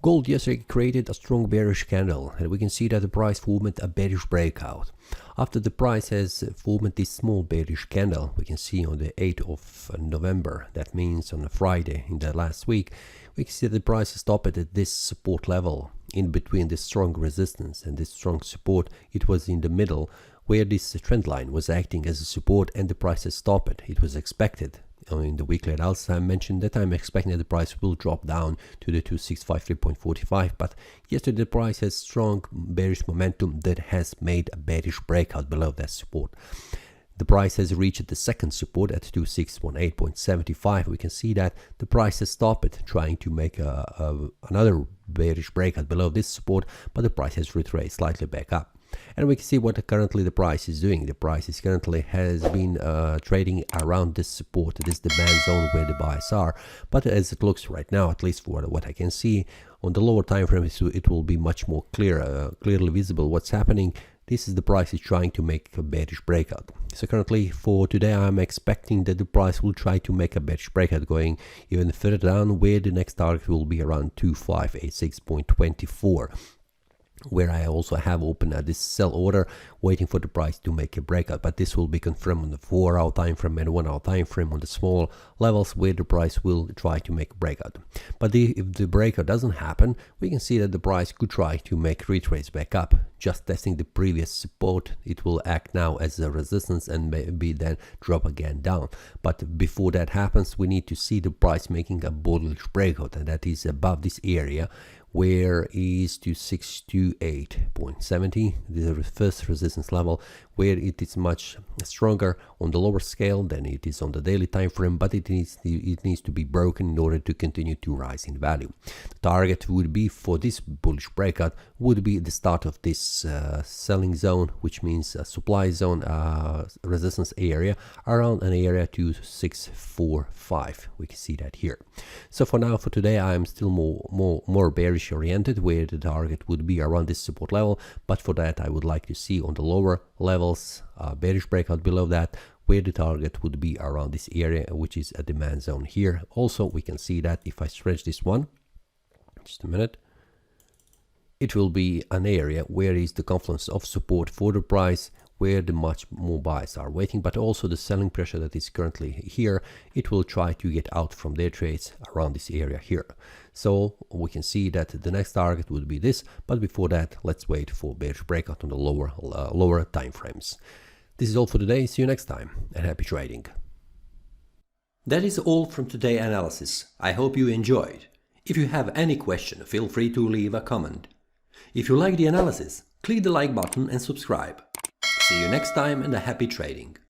Gold yesterday created a strong bearish candle, and we can see that the price formed a bearish breakout. After the price has formed this small bearish candle, we can see on the 8th of November, that means on a Friday in the last week, we can see that the price stopped at this support level. In between this strong resistance and this strong support, it was in the middle where this trend line was acting as a support, and the price has stopped. It was expected. In the weekly analysis, I mentioned that I'm expecting that the price will drop down to the 2653.45, but yesterday the price has strong bearish momentum that has made a bearish breakout below that support. The price has reached the second support at 2618.75. We can see that the price has stopped trying to make another bearish breakout below this support, but the price has retraced slightly back up. And we can see what currently the price is doing. The price is currently has been trading around this support, this demand zone where the buys are. But as it looks right now, at least for what I can see on the lower time frame, it will be much more clearly visible what's happening. This is the price is trying to make a bearish breakout. So currently for today, I'm expecting that the price will try to make a bearish breakout going even further down, where the next target will be around 2586.24. Where I also have opened this sell order waiting for the price to make a breakout, but this will be confirmed on the 4-hour time frame and 1-hour time frame on the small levels where the price will try to make a breakout. But if the breakout doesn't happen, we can see that the price could try to make retrace back up, just testing the previous support. It will act now as a resistance and maybe then drop again down. But before that happens, we need to see the price making a bullish breakout, and that is above this area where is to 628.70. This is the first resistance level, where it is much stronger on the lower scale than it is on the daily time frame, but it needs to be broken in order to continue to rise in value. The target would be for this bullish breakout would be the start of this selling zone, which means a supply zone resistance area around an area to 645. We can see that here. So for now, for today, I am still more bearish oriented, where the target would be around this support level. But for that, I would like to see on the lower levels bearish breakout below that, where the target would be around this area, which is a demand zone here. Also, we can see that if I stretch this one, just a minute, it will be an area where is the confluence of support for the price, where the much more buys are waiting, but also the selling pressure that is currently here. It will try to get out from their trades around this area here. So we can see that the next target would be this, but before that, let's wait for bearish breakout on the lower time frames. This is all for today. See you next time, and happy trading. That is all from today's analysis. I hope you enjoyed. If you have any question, feel free to leave a comment. If you like the analysis, click the like button and subscribe. See you next time, and a happy trading.